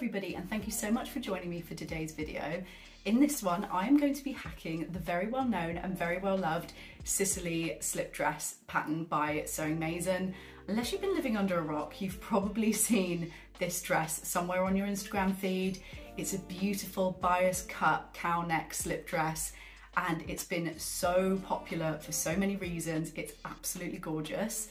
everybody, and thank you so much for joining me for today's video. In this one, I am going to be hacking the very well known and very well loved Sicily Slip Dress pattern by Sewing Masin. Unless you've been living under a rock, you've probably seen this dress somewhere on your Instagram feed. It's a beautiful bias cut cow neck slip dress, and it's been so popular for so many reasons. It's absolutely gorgeous.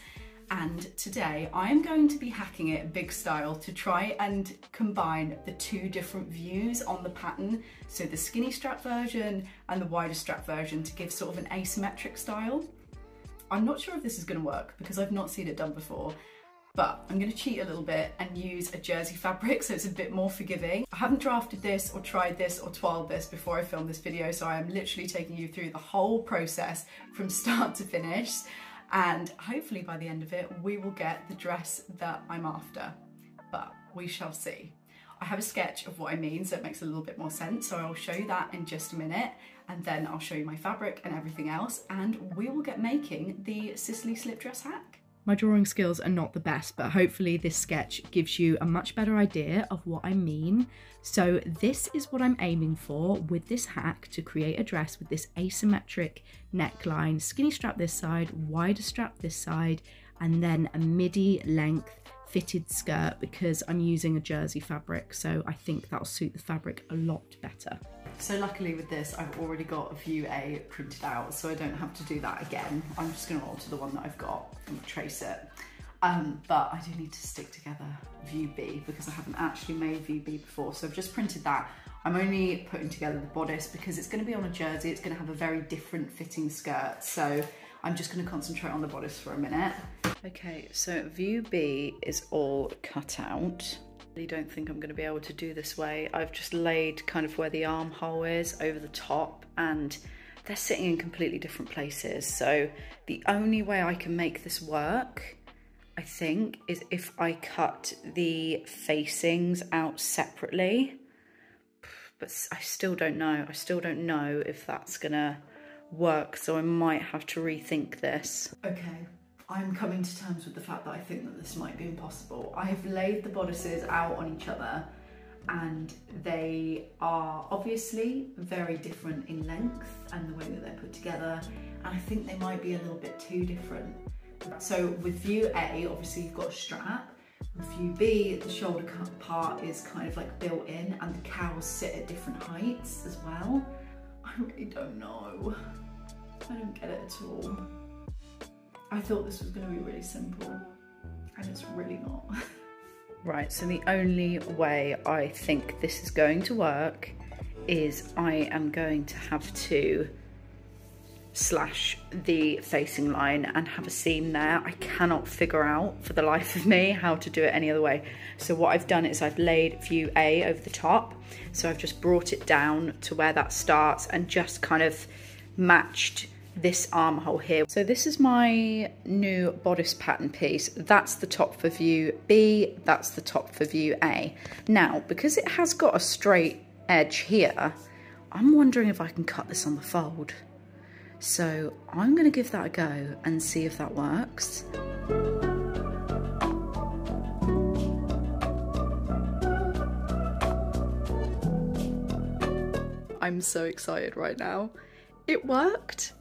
And today I am going to be hacking it big style to try and combine the two different views on the pattern, so the skinny strap version and the wider strap version, to give sort of an asymmetric style. I'm not sure if this is going to work because I've not seen it done before, but I'm going to cheat a little bit and use a jersey fabric so it's a bit more forgiving. I haven't drafted this or tried this or toiled this before I filmed this video, so I am literally taking you through the whole process from start to finish. And hopefully by the end of it, we will get the dress that I'm after, but we shall see. I have a sketch of what I mean, so it makes a little bit more sense. So I'll show you that in just a minute, and then I'll show you my fabric and everything else, and we will get making the Sicily slip dress hack. My drawing skills are not the best, but hopefully this sketch gives you a much better idea of what I mean. So this is what I'm aiming for with this hack, to create a dress with this asymmetric neckline, skinny strap this side, wider strap this side, and then a midi length fitted skirt, because I'm using a jersey fabric, so I think that'll suit the fabric a lot better. So luckily with this, I've already got a view A printed out, so I don't have to do that again. I'm just going to alter the one that I've got and trace it. But I do need to stick together view B because I haven't actually made view B before. So I've just printed that. I'm only putting together the bodice because it's going to be on a jersey. It's going to have a very different fitting skirt. So I'm just going to concentrate on the bodice for a minute. Okay, so view B is all cut out. I don't think I'm going to be able to do this way. I've just laid kind of where the armhole is over the top, and they're sitting in completely different places. So the only way I can make this work, I think, is if I cut the facings out separately. But I still don't know. I still don't know if that's gonna work, so I might have to rethink this. Okay. I'm coming to terms with the fact that I think that this might be impossible. I have laid the bodices out on each other, and they are obviously very different in length and the way that they're put together, and I think they might be a little bit too different. So with view A, obviously you've got a strap. With view B, the shoulder part is kind of like built in, and the cows sit at different heights as well. I really don't know. I don't get it at all. I thought this was going to be really simple, and it's really not. Right, so the only way I think this is going to work is I am going to have to slash the facing line and have a seam there. I cannot figure out for the life of me how to do it any other way. So what I've done is I've laid view A over the top. So I've just brought it down to where that starts and just kind of matched this armhole here. So this is my new bodice pattern piece. That's the top for view B, that's the top for view A. Now, because it has got a straight edge here, I'm wondering if I can cut this on the fold. So I'm gonna give that a go and see if that works. I'm so excited right now. It worked.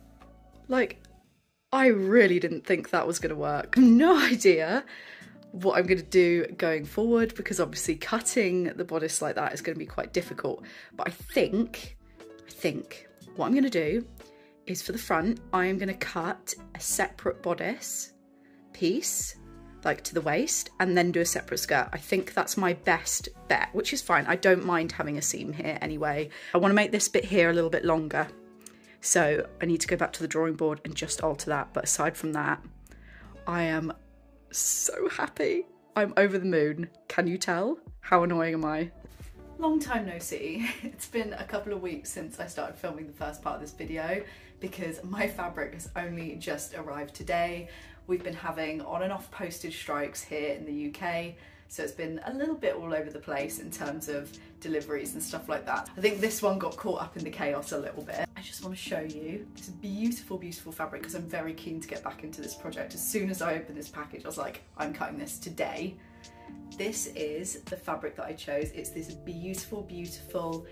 Like, I really didn't think that was gonna work. No idea what I'm gonna do going forward, because obviously cutting the bodice like that is gonna be quite difficult. But I think what I'm gonna do is, for the front, I am gonna cut a separate bodice piece, like to the waist, and then do a separate skirt. I think that's my best bet, which is fine. I don't mind having a seam here anyway. I wanna make this bit here a little bit longer. So I need to go back to the drawing board and just alter that. But aside from that, I am so happy. I'm over the moon. Can you tell? How annoying am I? Long time no see. It's been a couple of weeks since I started filming the first part of this video, because my fabric has only just arrived today. We've been having on and off postage strikes here in the UK, so it's been a little bit all over the place in terms of deliveries and stuff like that. I think this one got caught up in the chaos a little bit. I just want to show you this beautiful, beautiful fabric, because I'm very keen to get back into this project. As soon as I opened this package, I was like, I'm cutting this today. This is the fabric that I chose. It's this beautiful, beautiful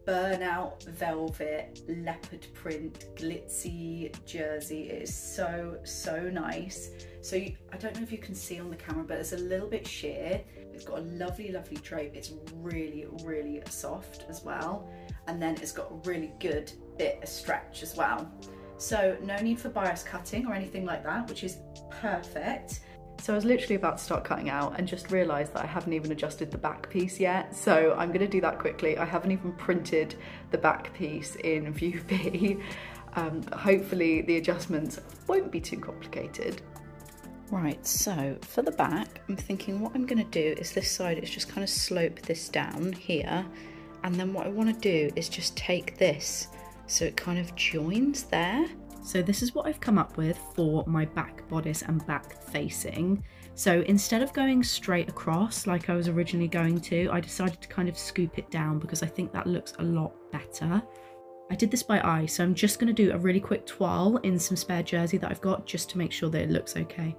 burnout velvet leopard print glitzy jersey. It is so, so nice. So I don't know if you can see on the camera, but it's a little bit sheer. It's got a lovely, lovely drape. It's really, really soft as well. And then it's got a really good bit of stretch as well. So no need for bias cutting or anything like that, which is perfect. So I was literally about to start cutting out and just realised that I haven't even adjusted the back piece yet. So I'm going to do that quickly. I haven't even printed the back piece in View B. Hopefully the adjustments won't be too complicated. Right, so for the back, I'm thinking what I'm going to do is this side is just kind of slope this down here. And then what I want to do is just take this so it kind of joins there. So this is what I've come up with for my back bodice and back facing. So instead of going straight across like I was originally going to, I decided to kind of scoop it down because I think that looks a lot better. I did this by eye, so I'm just going to do a really quick toile in some spare jersey that I've got just to make sure that it looks okay.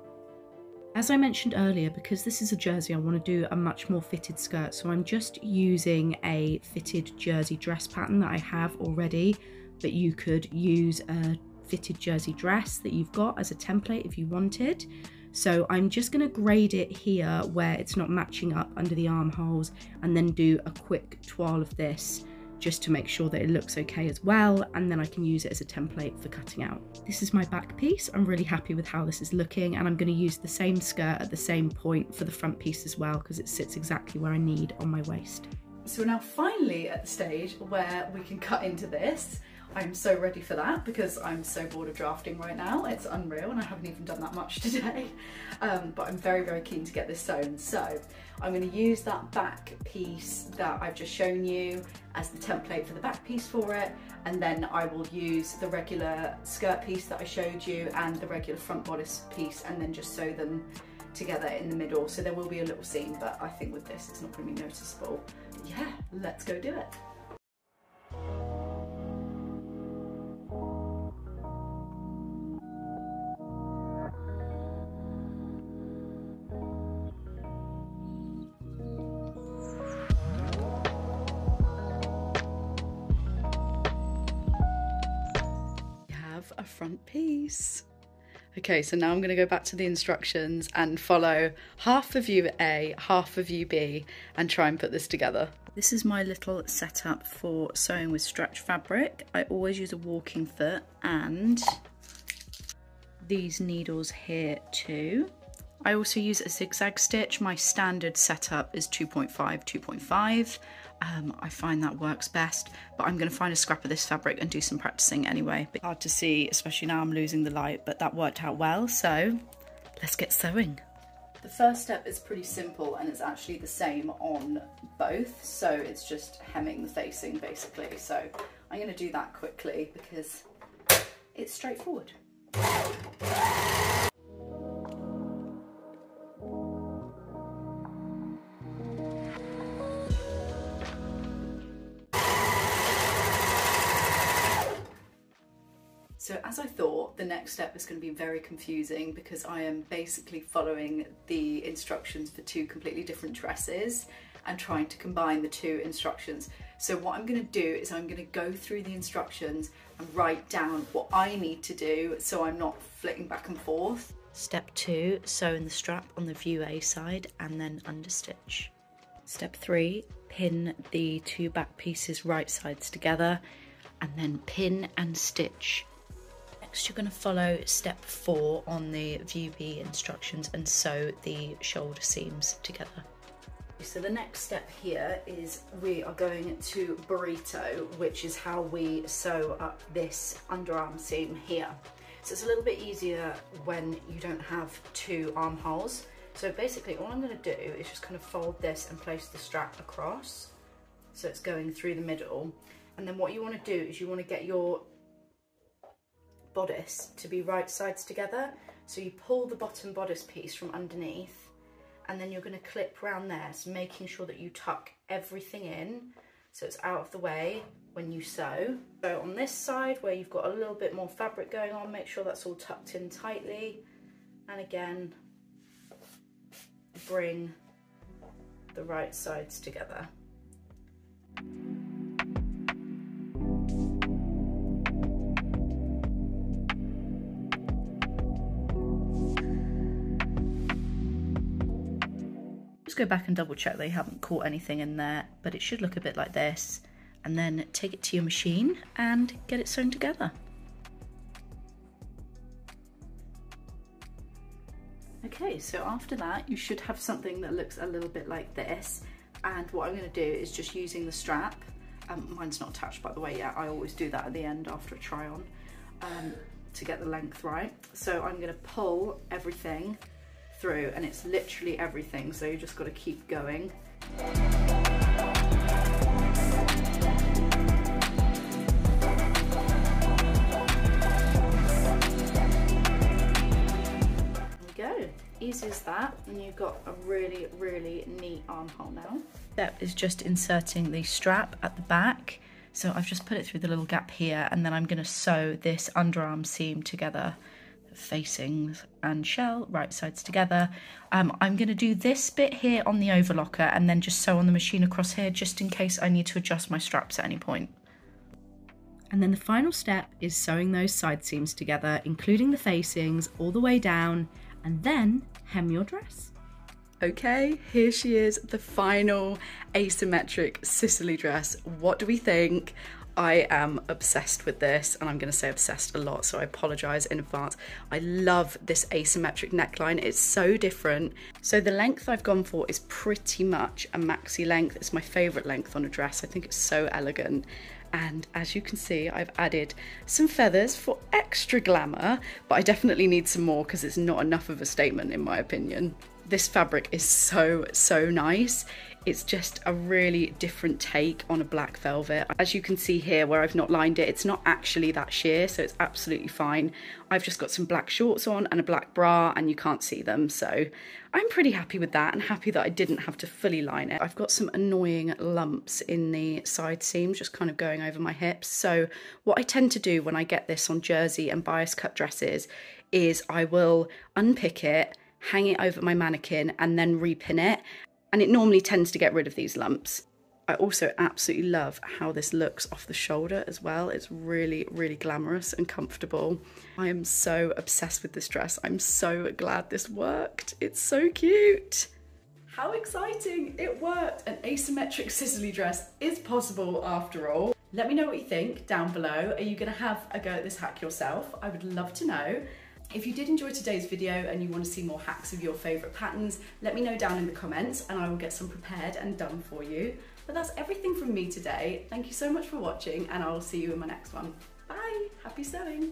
As I mentioned earlier, because this is a jersey, I want to do a much more fitted skirt, so I'm just using a fitted jersey dress pattern that I have already, but you could use a fitted jersey dress that you've got as a template if you wanted. So I'm just going to grade it here where it's not matching up under the armholes, and then do a quick toile of this just to make sure that it looks okay as well, and then I can use it as a template for cutting out. This is my back piece. I'm really happy with how this is looking, and I'm going to use the same skirt at the same point for the front piece as well because it sits exactly where I need on my waist. So we're now finally at the stage where we can cut into this. I'm so ready for that because I'm so bored of drafting right now. It's unreal, and I haven't even done that much today. But I'm very, very keen to get this sewn. So I'm going to use that back piece that I've just shown you as the template for the back piece for it. And then I will use the regular skirt piece that I showed you and the regular front bodice piece, and then just sew them together in the middle. So there will be a little seam, but I think with this, it's not going to be noticeable. But yeah, let's go do it. A front piece. Okay, so now I'm going to go back to the instructions and follow half of view A, half of view B, and try and put this together. This is my little setup for sewing with stretch fabric. I always use a walking foot and these needles here too. I also use a zigzag stitch. My standard setup is 2.5, 2.5. I find that works best, but I'm going to find a scrap of this fabric and do some practicing anyway. Bit hard to see, especially now I'm losing the light, but that worked out well, so let's get sewing. The first step is pretty simple, and it's actually the same on both, so it's just hemming the facing basically. So I'm going to do that quickly because it's straightforward. So as I thought, the next step is going to be very confusing because I am basically following the instructions for two completely different dresses and trying to combine the two instructions. So what I'm going to do is I'm going to go through the instructions and write down what I need to do so I'm not flitting back and forth. Step 2, sew in the strap on the view A side and then understitch. Step 3, pin the two back pieces right sides together and then pin and stitch. Next, you're going to follow step 4 on the view B instructions and sew the shoulder seams together. So the next step here is we are going to burrito, which is how we sew up this underarm seam here. So it's a little bit easier when you don't have two armholes. So basically all I'm going to do is just kind of fold this and place the strap across. So it's going through the middle. And then what you want to do is you want to get your bodice to be right sides together. So you pull the bottom bodice piece from underneath and then you're going to clip round there, so making sure that you tuck everything in so it's out of the way when you sew. So on this side where you've got a little bit more fabric going on, make sure that's all tucked in tightly, and again bring the right sides together. Just go back and double check they haven't caught anything in there, but it should look a bit like this. And then take it to your machine and get it sewn together. Okay, so after that you should have something that looks a little bit like this, and what I'm going to do is just using the strap, mine's not attached by the way yet, I always do that at the end after a try on, to get the length right. So I'm going to pull everything through, and it's literally everything, so you just got to keep going. Easy as that, and you've got a really, really neat armhole now. Step is just inserting the strap at the back. So I've just put it through the little gap here, and then I'm going to sew this underarm seam together, facings and shell, right sides together. I'm going to do this bit here on the overlocker and then just sew on the machine across here, just in case I need to adjust my straps at any point. And then the final step is sewing those side seams together, including the facings all the way down, and then hem your dress. Okay, here she is, the final asymmetric Sicily dress. What do we think? I am obsessed with this, and I'm going to say obsessed a lot, so I apologise in advance. I love this asymmetric neckline. It's so different. So the length I've gone for is pretty much a maxi length. It's my favourite length on a dress. I think it's so elegant. And as you can see, I've added some feathers for extra glamour, but I definitely need some more because it's not enough of a statement in my opinion. This fabric is so nice. It's just a really different take on a black velvet. As you can see here where I've not lined it, it's not actually that sheer, so it's absolutely fine. I've just got some black shorts on and a black bra, and you can't see them, so I'm pretty happy with that and happy that I didn't have to fully line it. I've got some annoying lumps in the side seams just kind of going over my hips, so what I tend to do when I get this on jersey and bias cut dresses is I will unpick it, hang it over my mannequin and then repin it, and it normally tends to get rid of these lumps. I also absolutely love how this looks off the shoulder as well. It's really, really glamorous and comfortable. I am so obsessed with this dress. I'm so glad this worked. It's so cute. How exciting, it worked. An asymmetric Sicily dress is possible after all. Let me know what you think down below. Are you gonna have a go at this hack yourself? I would love to know. If you did enjoy today's video and you want to see more hacks of your favourite patterns, let me know down in the comments and I will get some prepared and done for you. But that's everything from me today. Thank you so much for watching, and I will see you in my next one. Bye, happy sewing.